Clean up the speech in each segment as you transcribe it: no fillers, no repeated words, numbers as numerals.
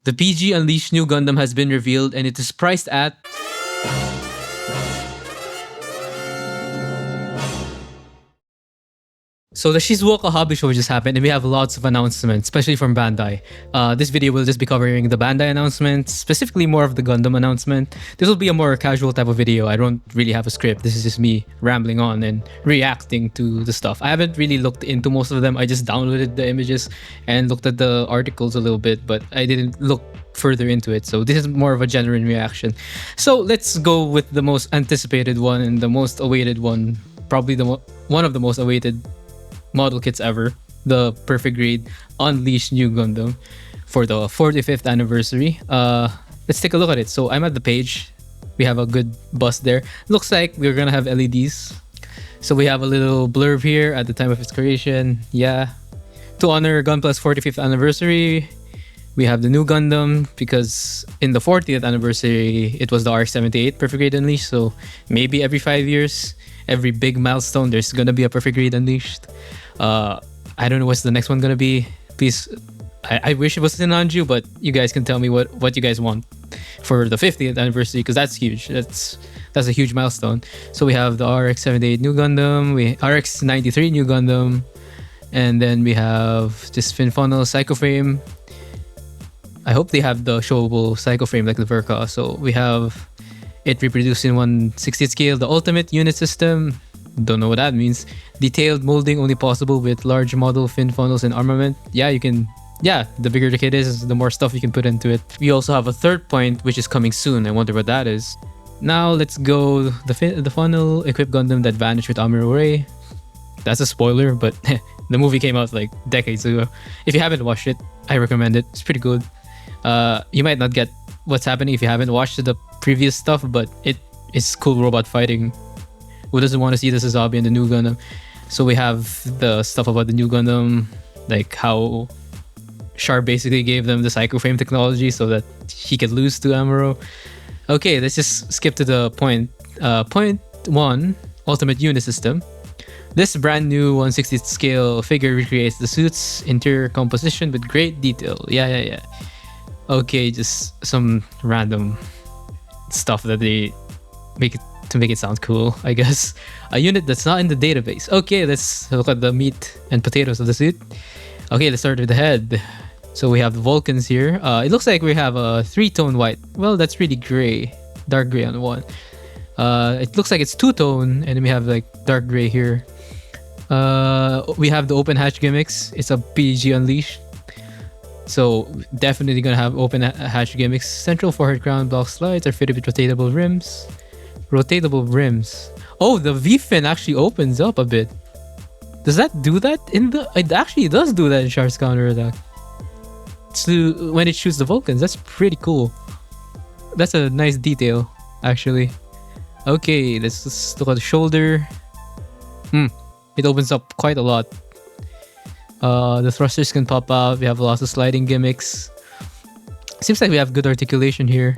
The PG Unleashed Nu Gundam has been revealed and it is priced at... So the Shizuoka Hobby Show just happened and we have lots of announcements, especially from Bandai. This video will just be covering the Bandai announcements, specifically more of the Gundam announcement. This will be a more casual type of video. I don't really have a script. This is just me rambling on and reacting to the stuff. I haven't really looked into most of them. I just downloaded the images and looked at the articles a little bit, but I didn't look further into it. So this is more of a genuine reaction. So let's go with the most anticipated one and the most awaited one. Probably one of the most awaited model kits ever, the Perfect Grade Unleashed Nu Gundam for the 45th anniversary. Let's take a look at it. So I'm at the page. We have a good bust there. Looks like we're gonna have LEDs. So we have a little blurb here at the time of its creation. Yeah. To honor Gunpla's 45th anniversary, we have the Nu Gundam because in the 40th anniversary, it was the RX-78 Perfect Grade Unleashed. So maybe every 5 years, every big milestone, there's gonna be a Perfect Grade Unleashed. I don't know what's the next one gonna be. Please, I wish it was in Anju, but you guys can tell me what you guys want for the 50th anniversary, because that's huge. That's a huge milestone. So we have the RX-78 Nu Gundam, RX-93 Nu Gundam, and then we have this fin funnel psycho frame. I hope they have the showable psycho frame like the Verka. So we have it reproduced in 1/60th scale, the ultimate unit system. Don't know what that means. Detailed molding only possible with large model fin funnels and armament. Yeah, you can. Yeah, the bigger the kit is, the more stuff you can put into it. We also have a third point, which is coming soon. I wonder what that is. Now let's go the funnel equipped Gundam that vanished with Amuro Ray. That's a spoiler, but the movie came out like decades ago. If you haven't watched it, I recommend it. It's pretty good. You might not get what's happening if you haven't watched the previous stuff, but it is cool robot fighting. Who doesn't want to see the Sazabi and the Nu Gundam? So we have the stuff about the Nu Gundam, like how Char basically gave them the psycho frame technology so that he could lose to Amuro. Okay, let's just skip to the point. Point 1, Ultimate Unit System. This brand new 1/60th scale figure recreates the suit's interior composition with great detail. Yeah. Okay, just some random stuff that they make it to make it sound cool, I guess. A unit that's not in the database. Okay, let's look at the meat and potatoes of the suit. Okay, let's start with the head. So we have the Vulcans here. It looks like we have a 3-tone white. Well, that's really gray. Dark gray on one. It looks like it's 2-tone, and then we have like dark gray here. We have the open hatch gimmicks. It's a PG Unleashed. So definitely gonna have open hatch gimmicks. Central forehead crown block slides are fitted with rotatable rims. Oh, the V-fin actually opens up a bit. Does that do that in the... It actually does do that in Char's counterattack. So when it shoots the Vulcans, that's pretty cool. That's a nice detail, actually. Okay, let's look at the shoulder. It opens up quite a lot. The thrusters can pop out. We have lots of sliding gimmicks. Seems like we have good articulation here.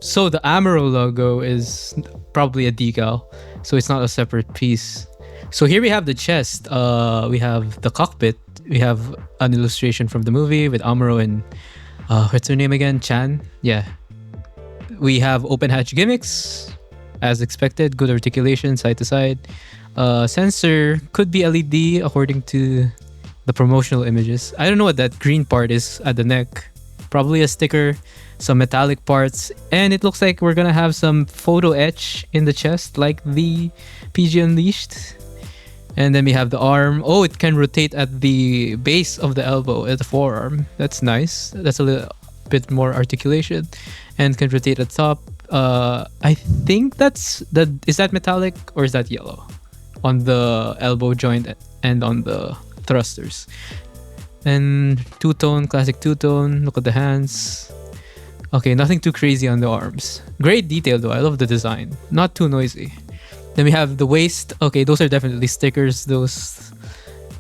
So the Amuro logo is probably a decal, so it's not a separate piece. So here we have the chest. We have the cockpit. We have an illustration from the movie with Amuro and what's her name again? Chan? Yeah. We have open hatch gimmicks, as expected. Good articulation, side to side. Sensor could be LED according to the promotional images. I don't know what that green part is at the neck. Probably a sticker. Some metallic parts, and it looks like we're gonna have some photo etch in the chest like the PG Unleashed. And then we have the arm. Oh, it can rotate at the base of the elbow, at the forearm. That's nice. That's a little bit more articulation, and can rotate at top. I think is that metallic or is that yellow on the elbow joint and on the thrusters. And 2-tone, classic 2-tone. Look at the hands. Okay, nothing too crazy on the arms. Great detail though, I love the design. Not too noisy. Then we have the waist. Okay, those are definitely stickers. Those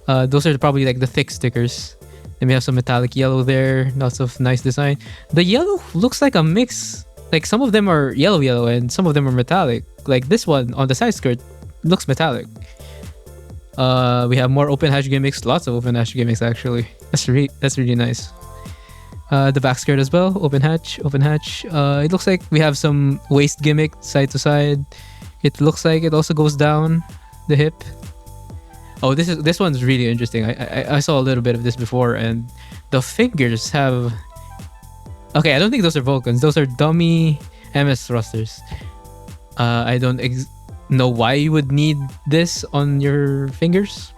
are probably like the thick stickers. Then we have some metallic yellow there. Lots of nice design. The yellow looks like a mix. Like some of them are yellow and some of them are metallic. Like this one on the side skirt looks metallic. We have more open hatch gimmicks. Lots of open hatch gimmicks actually. That's really nice. The back skirt as well, open hatch, open hatch. It looks like we have some waist gimmick side to side. It looks like it also goes down the hip. Oh, this one's really interesting. I saw a little bit of this before, and the fingers have. Okay, I don't think those are Vulcans. Those are dummy MS thrusters. I don't know why you would need this on your fingers,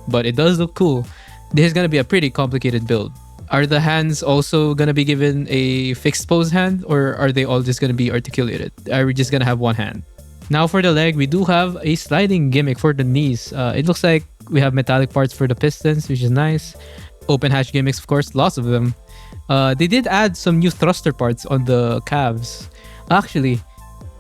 but it does look cool. This is gonna be a pretty complicated build. Are the hands also gonna be given a fixed pose hand, or are they all just gonna be articulated? Are we just gonna have one hand? Now for the leg, we do have a sliding gimmick for the knees. It looks like we have metallic parts for the pistons, which is nice. Open hatch gimmicks, of course, lots of them. They did add some new thruster parts on the calves. Actually,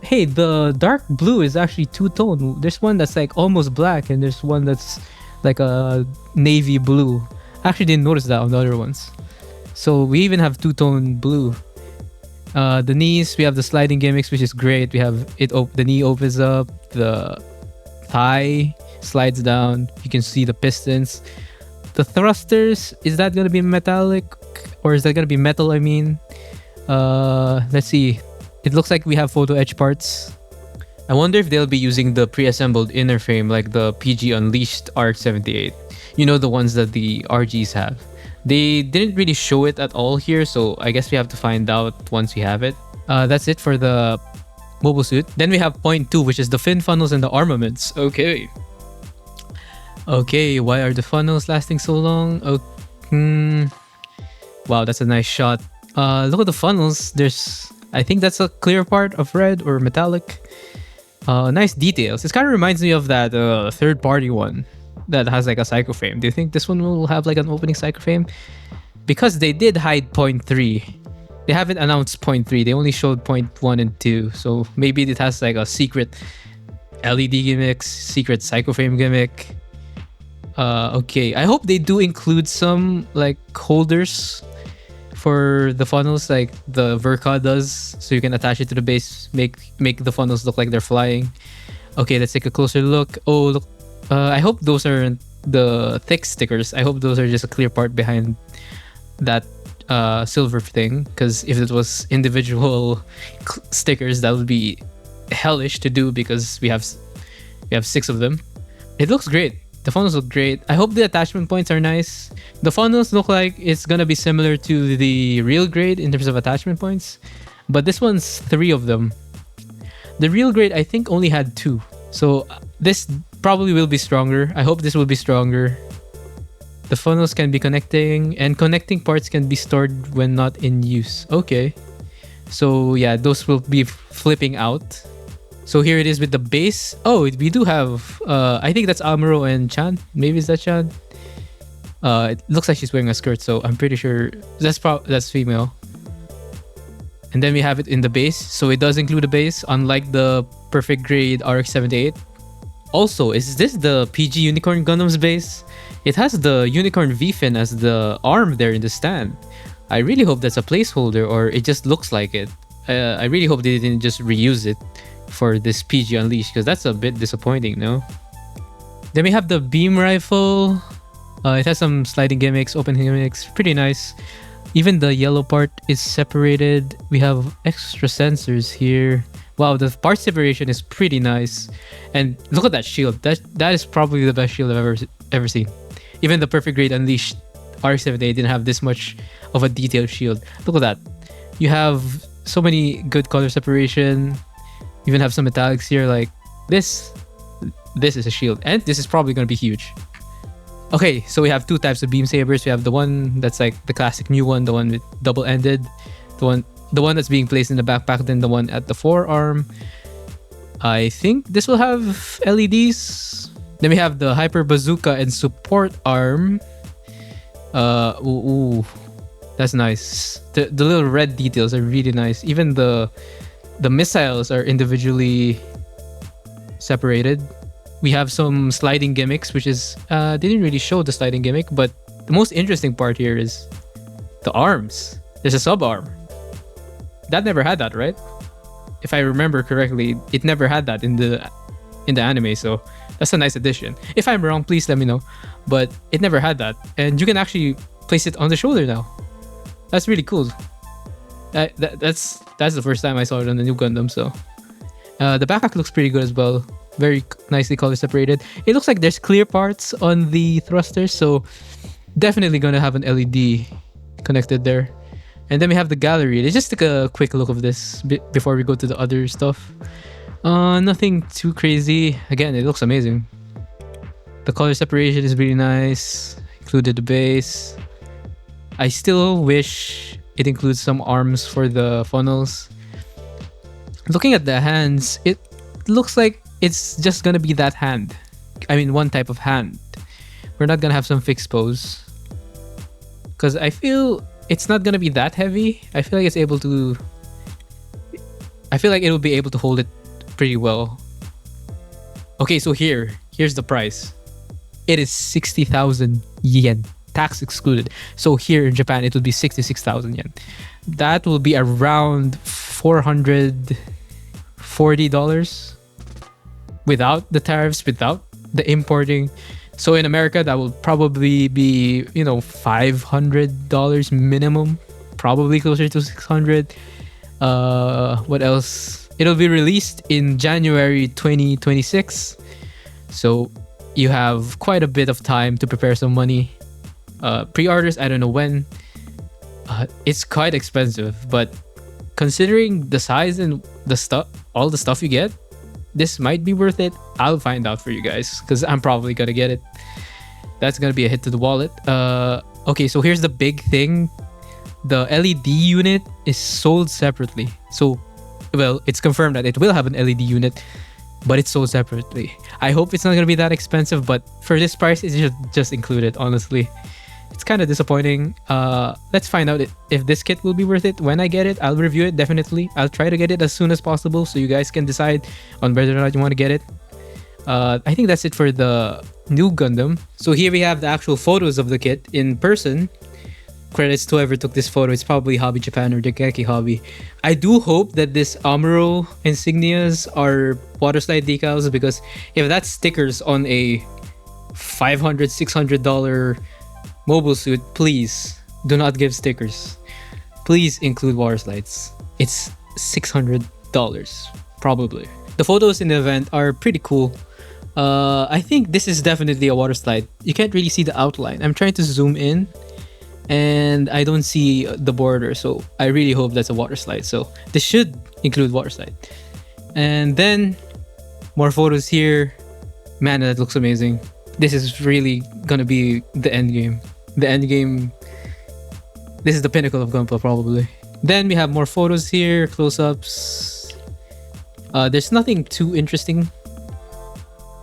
hey, the dark blue is actually two-tone. There's one that's like almost black, and there's one that's like a navy blue. I actually didn't notice that on the other ones. So we even have two-tone blue. The knees, we have the sliding gimmicks, which is great. We have it. The knee opens up, the thigh slides down. You can see the pistons. The thrusters, is that gonna be metallic, or is that gonna be metal? I mean, let's see. It looks like we have photo etch parts. I wonder if they'll be using the pre-assembled inner frame like the PG Unleashed RX-78. You know, the ones that the RGs have. They didn't really show it at all here, so I guess we have to find out once we have it. That's it for the mobile suit. Then we have point 2, which is the fin funnels and the armaments. Okay. Okay, why are the funnels lasting so long? Wow, that's a nice shot. Look at the funnels. I think that's a clear part of red or metallic. Nice details. This kind of reminds me of that third-party one that has like a psycho frame. Do you think this one will have like an opening psycho frame? Because they did hide point 3. They haven't announced point 3. They only showed point 1 and 2. So maybe it has like a secret LED gimmick, secret psycho frame gimmick. Okay, I hope they do include some like holders for the funnels, like the Verka does, so you can attach it to the base, make the funnels look like they're flying. Okay, let's take a closer look. Oh, look. I hope those aren't the thick stickers. I hope those are just a clear part behind that silver thing, because if it was individual stickers, that would be hellish to do, because we have 6 of them. It looks great. The funnels look great. I hope the attachment points are nice. The funnels look like it's gonna be similar to the real grade in terms of attachment points, but this one's 3 of them. The real grade, I think, only had 2. So this probably will be stronger. I hope this will be stronger. The funnels can be connecting, and connecting parts can be stored when not in use. Okay. So yeah, those will be flipping out. So here it is with the base. Oh, we do have, I think that's Amuro and Chan. Maybe is that Chan? It looks like she's wearing a skirt, so I'm pretty sure that's female. And then we have it in the base. So it does include a base, unlike the perfect grade RX-78. Also, is this the PG Unicorn Gundam's base? It has the Unicorn V-fin as the arm there in the stand. I really hope that's a placeholder, or it just looks like it. I really hope they didn't just reuse it for this PG Unleashed, because that's a bit disappointing, no? Then we have the beam rifle. It has some sliding gimmicks, open gimmicks, pretty nice. Even the yellow part is separated. We have extra sensors here. Wow, the part separation is pretty nice. And look at that shield. That is probably the best shield I've ever seen. Even the perfect grade Unleashed RX-78 didn't have this much of a detailed shield. Look at that. You have so many good color separation. You even have some metallics here. Like this is a shield, and this is probably going to be huge. Okay, so we have 2 types of beam sabers. We have the one that's like the classic new one, the one with double-ended, the one that's being placed in the backpack, then the one at the forearm. I think this will have LEDs. Then we have the hyper bazooka and support arm. Ooh, that's nice. The little red details are really nice. Even the missiles are individually separated. We have some sliding gimmicks, which is they didn't really show the sliding gimmick, but the most interesting part here is the arms. There's a sub arm. That never had that, right? If I remember correctly, it never had that in the anime, so that's a nice addition. If I'm wrong, please let me know. But it never had that, and you can actually place it on the shoulder now. That's really cool. That's the first time I saw it on the new Gundam. So the backpack looks pretty good as well. Very nicely color separated. It looks like there's clear parts on the thrusters, so definitely gonna have an LED connected there. And then we have the gallery. Let's just take a quick look of this before we go to the other stuff. Nothing too crazy. Again, it looks amazing. The color separation is really nice. Included the base. I still wish it includes some arms for the funnels. Looking at the hands, it looks like it's just gonna be that hand. I mean, one type of hand. We're not gonna have some fixed pose. Because I feel it's not gonna be that heavy. I feel like it's able to... I feel like it will be able to hold it pretty well. Okay, so here's the price. It is 60,000 yen, tax excluded. So here in Japan, it would be 66,000 yen. That will be around $440 without the tariffs, without the importing. So in America, that will probably be, you know, $500 minimum, probably closer to 600. What else? It'll be released in January 2026. So you have quite a bit of time to prepare some money. Pre-orders, I don't know when. It's quite expensive, but considering the size and the stuff, all the stuff you get, this might be worth it. I'll find out for you guys because I'm probably gonna get it. That's gonna be a hit to the wallet. Okay, so here's the big thing. The LED unit is sold separately. So, well, it's confirmed that it will have an LED unit, but it's sold separately. I hope it's not gonna be that expensive, but for this price, it's just included, honestly. It's kind of disappointing. Let's find out if this kit will be worth it. When I get it, I'll review it, definitely. I'll try to get it as soon as possible so you guys can decide on whether or not you want to get it. I think that's it for the new Gundam. So here we have the actual photos of the kit in person. Credits to whoever took this photo. It's probably Hobby Japan or Dengeki Hobby. I do hope that this Amuro insignias are water slide decals, because if that's stickers on a $500, $600 mobile suit, please do not give stickers. Please include water slides. It's $600 probably. The photos in the event are pretty cool. I think this is definitely a water slide. You can't really see the outline. I'm trying to zoom in and I don't see the border, so I really hope that's a water slide. So this should include water slide. And then more photos here. Man, that looks amazing. This is really gonna be the end game. The end game. This is the pinnacle of Gunpla probably. Then we have more photos here, close-ups. There's nothing too interesting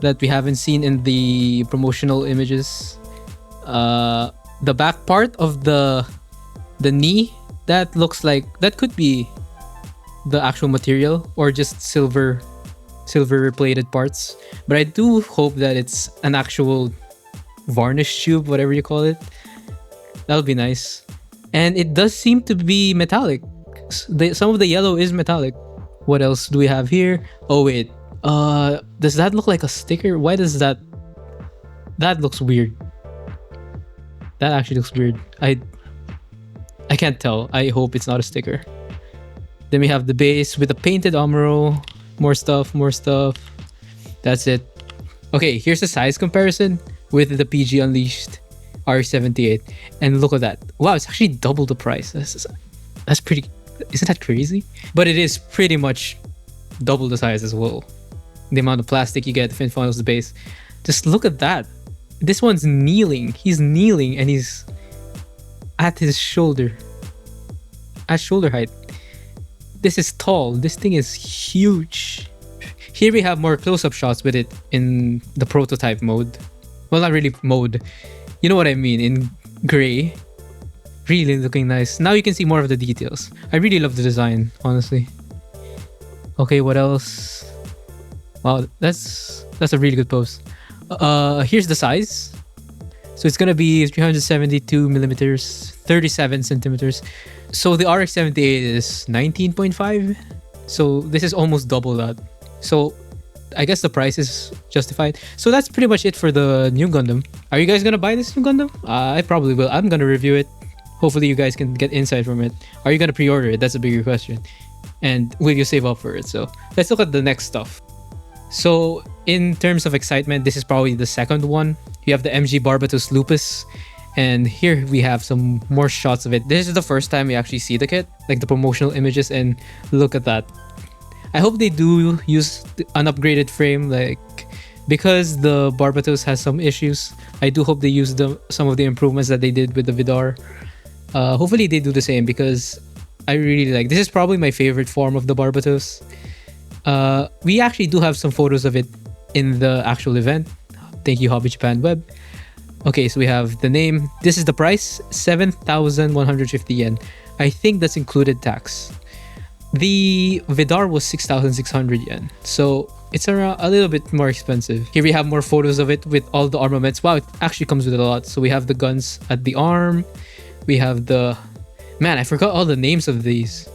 that we haven't seen in the promotional images. The back part of the knee, that looks like that could be the actual material or just silver plated parts, but I do hope that it's an actual varnish tube, whatever you call it. That would be nice. And it does seem to be metallic. Some of the yellow is metallic. What else do we have here? Oh wait, does that look like a sticker? Why does that looks weird. That actually looks weird. I can't tell. I hope it's not a sticker. Then we have the base with a painted Amuro. More stuff. That's it. Okay, here's the size comparison with the PG Unleashed R78. And look at that. Wow, it's actually double the price. That's pretty... Isn't that crazy? But it is pretty much double the size as well. The amount of plastic you get, the fin funnels, the base. Just look at that. This one's kneeling. He's kneeling and he's at his shoulder. At shoulder height. This is tall. This thing is huge. Here we have more close-up shots with it in the prototype mode. Well, not really mode. You know what I mean, in gray. Really looking nice. Now you can see more of the details. I really love the design, honestly. Okay, what else? Wow, that's a really good pose. Here's the size. So it's gonna be 372 millimeters, 37 centimeters. So the RX-78 is 19.5. So this is almost double that. So I guess the price is justified. So that's pretty much it for the new Gundam. Are you guys gonna buy this new Gundam? I probably will. I'm gonna review it. Hopefully you guys can get insight from it. Are you gonna pre-order it? That's a bigger question. And will you save up for it? So let's look at the next stuff. So in terms of excitement, this is probably the second one. You have the MG Barbatos Lupus, and here we have some more shots of it. This is the first time we actually see the kit, like the promotional images, and look at that. I hope they do use an upgraded frame, like, because the Barbatos has some issues. I do hope they use some of the improvements that they did with the Vidar. Hopefully they do the same, because I really like this. Is probably my favorite form of the Barbatos. We actually do have some photos of it in the actual event. Thank you, Hobby Japan Web. Okay, so we have the name. This is the price, 7,150 yen. I think that's included tax. The Vidar was 6,600 yen. So it's around a little bit more expensive. Here we have more photos of it with all the armaments. Wow, it actually comes with a lot. So we have the guns at the arm. We have the... Man, I forgot all the names of these.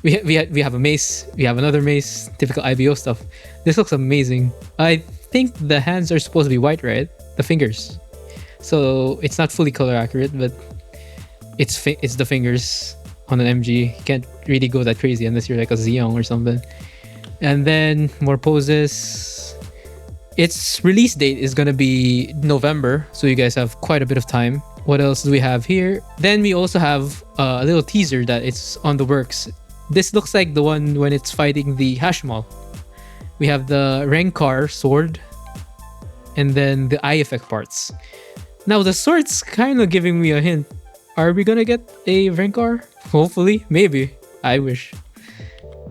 we have a mace. We have another mace. Typical IBO stuff. This looks amazing. I think the hands are supposed to be white, right? The fingers. So it's not fully color accurate, but it's the fingers on an MG. You can't really go that crazy unless you're like a Zeong or something. And then more poses. Its release date is gonna be November, so you guys have quite a bit of time. What else do we have here? Then we also have a little teaser that it's on the works. This looks like the one when it's fighting the Hashmal. We have the Renkar sword, and then the eye effect parts. Now the sword's kind of giving me a hint. Are we gonna get a Renkar? Hopefully, maybe. I wish.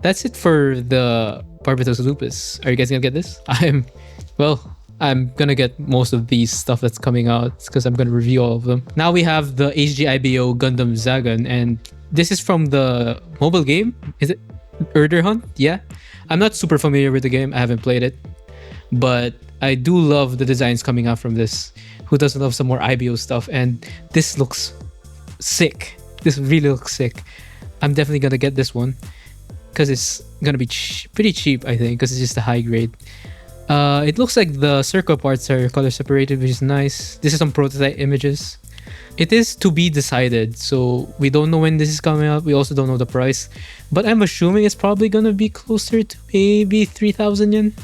That's it for the Barbatos Lupus. Are you guys gonna get this? I'm gonna get most of these stuff that's coming out because I'm gonna review all of them. Now we have the HGIBO Gundam Zagan, and this is from the mobile game. Is it Urder Hunt? Yeah. I'm not super familiar with the game. I haven't played it, but I do love the designs coming out from this. Who doesn't love some more IBO stuff? And this looks sick. This really looks sick. I'm definitely gonna get this one because it's gonna be pretty cheap, I think, because it's just a high grade. It looks like the circle parts are color separated, which is nice. This is some prototype images. It is to be decided, so we don't know when this is coming out. We also don't know the price, but I'm assuming it's probably gonna be closer to maybe 3,000 yen.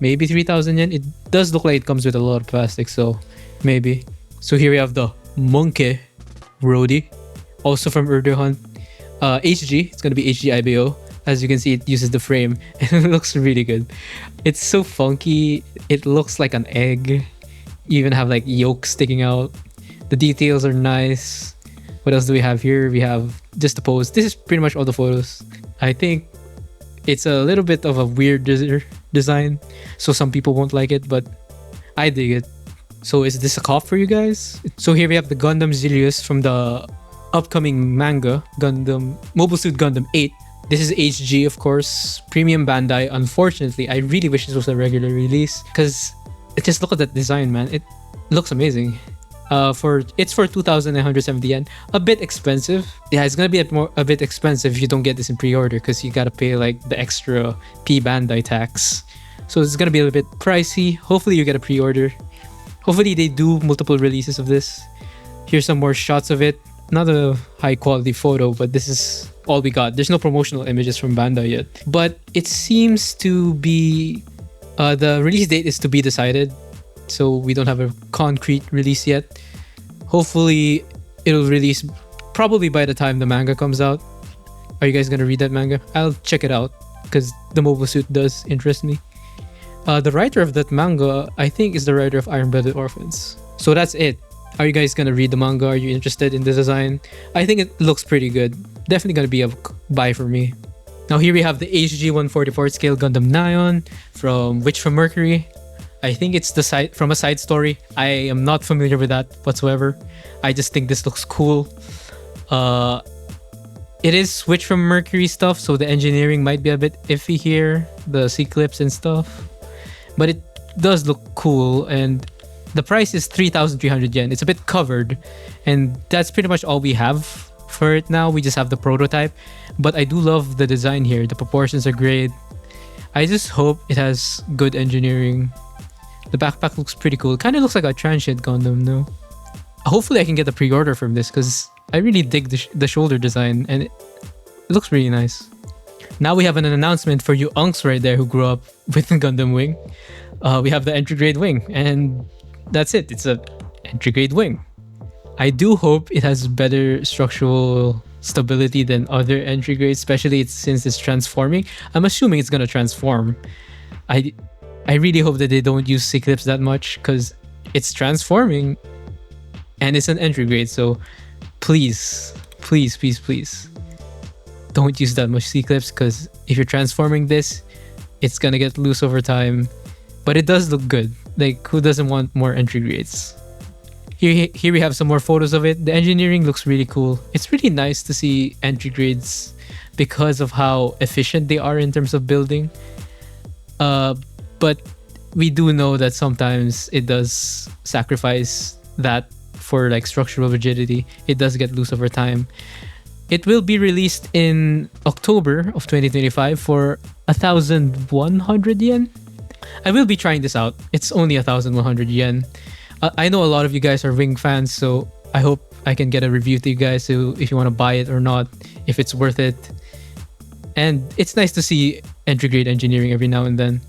Maybe 3,000 yen. It does look like it comes with a lot of plastic, so maybe. So here we have the Monkey Rodi, also from Urder Hunt. HG, it's gonna be HGIBO. As you can see, it uses the frame and it looks really good. It's so funky. It looks like an egg. You even have like yolk sticking out. The details are nice. What else do we have here? We have just the pose. This is pretty much all the photos. I think it's a little bit of a weird design, so some people won't like it, but I dig it. So is this a cop for you guys? So here we have the Gundam Zilius from the upcoming manga, Gundam Mobile Suit Gundam 8. This is HG, of course, premium Bandai. Unfortunately, I really wish this was a regular release because just look at that design, man. It looks amazing. It's for 2,970 yen. A bit expensive. Yeah, it's gonna be a bit expensive if you don't get this in pre-order because you gotta pay like the extra P Bandai tax. So it's gonna be a little bit pricey. Hopefully you get a pre-order. Hopefully they do multiple releases of this. Here's some more shots of it. Not a high quality photo, but this is all we got. There's no promotional images from Bandai yet. But it seems to be... the release date is to be decided. So we don't have a concrete release yet. Hopefully it'll release probably by the time the manga comes out. Are you guys gonna read that manga? I'll check it out because the mobile suit does interest me. The writer of that manga, I think, is the writer of Iron Blooded Orphans. So that's it. Are you guys gonna read the manga? Are you interested in the design? I think it looks pretty good. Definitely gonna be a buy for me. Now here we have the HG 144 scale Gundam Naion from Witch from Mercury. I think it's the side from a side story. I am not familiar with that whatsoever. I just think this looks cool. It is Witch from Mercury stuff, so the engineering might be a bit iffy here, the C-clips and stuff. But it does look cool, and the price is 3,300 yen. It's a bit covered, and that's pretty much all we have for it now. We just have the prototype, but I do love the design here. The proportions are great. I just hope it has good engineering. The backpack looks pretty cool. Kind of looks like a transient Gundam, no? Hopefully I can get a pre-order from this because I really dig the shoulder design and it looks really nice. Now we have an announcement for you unks right there who grew up with Gundam Wing. We have the entry grade wing, and that's it. It's a entry grade wing. I do hope it has better structural stability than other entry grades, especially since it's transforming. I'm assuming it's gonna transform. I really hope that they don't use C-clips that much because it's transforming and it's an entry grade. So please, please, please, please don't use that much C-clips because if you're transforming this, it's gonna get loose over time. But it does look good. Like, who doesn't want more entry grades? Here we have some more photos of it. The engineering looks really cool. It's really nice to see entry grades because of how efficient they are in terms of building. But we do know that sometimes it does sacrifice that for like structural rigidity. It does get loose over time. It will be released in October of 2025 for 1,100 yen. I will be trying this out. It's only 1,100 yen. I know a lot of you guys are Wing fans, so I hope I can get a review to you guys so if you want to buy it or not, if it's worth it. And it's nice to see entry grade engineering every now and then.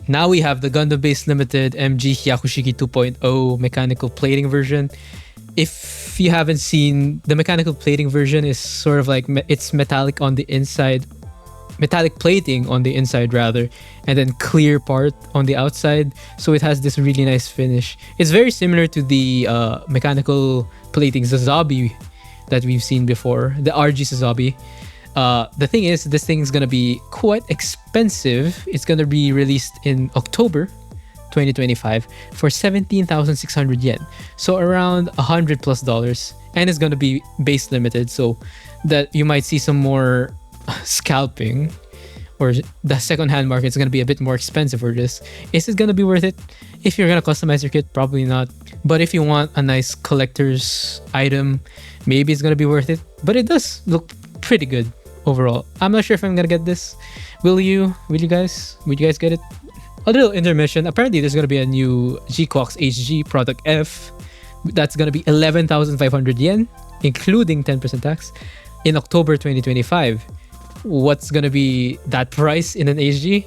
Now we have the Gundam Base Limited MG Hyaku Shiki 2.0 mechanical plating version. If you haven't seen, the mechanical plating version is sort of like it's metallic on the inside, metallic plating on the inside rather, and then clear part on the outside, so it has this really nice finish. It's very similar to the mechanical plating Zazabi that we've seen before, the RG Zazabi. The thing is, this thing is gonna be quite expensive. It's gonna be released in October 2025 for 17,600 yen, so around $100+, and it's gonna be base limited, so that you might see some more scalping, or the second-hand market is going to be a bit more expensive for this. Is it going to be worth it? If you're going to customize your kit, probably not. But if you want a nice collector's item, maybe it's going to be worth it. But it does look pretty good overall. I'm not sure if I'm going to get this. Will you guys get it? A little intermission. Apparently there's going to be a new Gquuuuuux HG product F that's going to be 11,500 yen, including 10% tax, in October 2025. What's gonna be that price in an HG?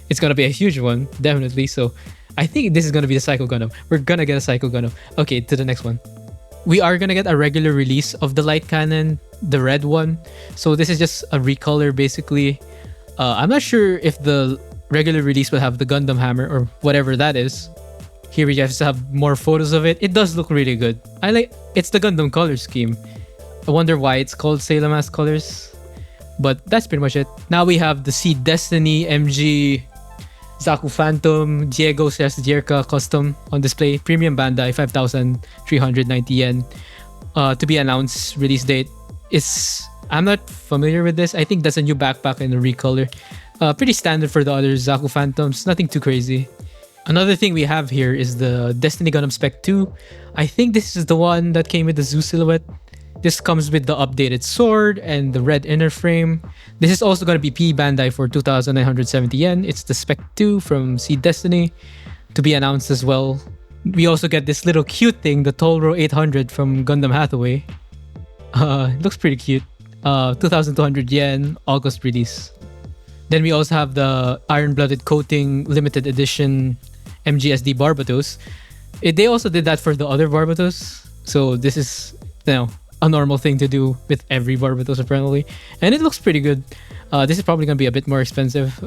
It's gonna be a huge one, definitely. So I think this is gonna be the Psycho Gundam. We're gonna get a Psycho Gundam. Okay, to the next one. We are gonna get a regular release of the light cannon, the red one. So this is just a recolor basically. I'm not sure if the regular release will have the Gundam hammer or whatever that is. Here we just have more photos of it. It does look really good. It's the Gundam color scheme. I wonder why it's called Sailor Mask colors. But that's pretty much it. Now we have the Seed Destiny MG Zaku Phantom Diego Jerka custom on display. Premium Bandai, 5,390 yen. To be announced. Release date is... I'm not familiar with this. I think that's a new backpack and a recolor. Pretty standard for the other Zaku Phantoms. Nothing too crazy. Another thing we have here is the Destiny Gundam Spec II. I think this is the one that came with the Zoo silhouette. This comes with the updated sword and the red inner frame. This is also going to be P Bandai for 2,970 yen. It's the Spec 2 from Seed Destiny, to be announced as well. We also get this little cute thing, the Tolro 800 from Gundam Hathaway. It looks pretty cute. 2,200 yen, August release. Then we also have the Iron-Blooded Coating limited edition MGSD Barbatos. They also did that for the other Barbatos. So this is, a normal thing to do with every Barbatos apparently, and it looks pretty good. This is probably gonna be a bit more expensive.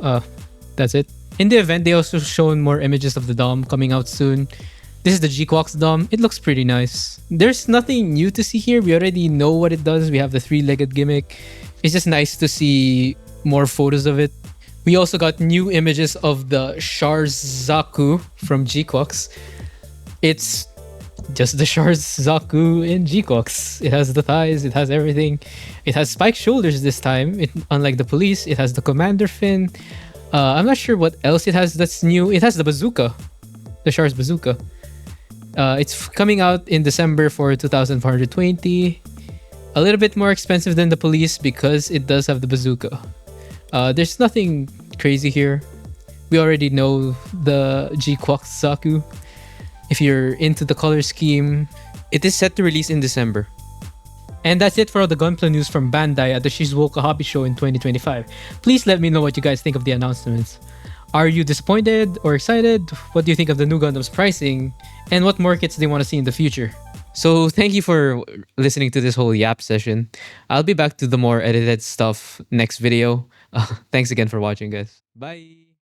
That's it. In the event, they also shown more images of the DOM coming out soon. This is the Gquuuuuux DOM. It looks pretty nice. There's nothing new to see here. We already know what it does. We have the three-legged gimmick. It's just nice to see more photos of it. We also got new images of the Char Zaku from Gquuuuuux. It's just the Char's Zaku in Gquuuuuux. It has the thighs, it has everything. It has spiked shoulders this time. Unlike the police, it has the commander fin. I'm not sure what else it has that's new. It has the bazooka, the Char's bazooka. It's coming out in December for 2,420. A little bit more expensive than the police because it does have the bazooka. There's nothing crazy here. We already know the Gquuuuuux Zaku. If you're into the color scheme, It is set to release in December. And that's it for all the gunplay news from Bandai at the Shizuoka Hobby Show in 2025. Please let me know what you guys think of the announcements. Are you disappointed or excited? What do you think of the new Gundam's pricing? And what more kits do you want to see in the future? So thank you for listening to this whole yap session. I'll be back to the more edited stuff next video. Thanks again for watching, guys. Bye.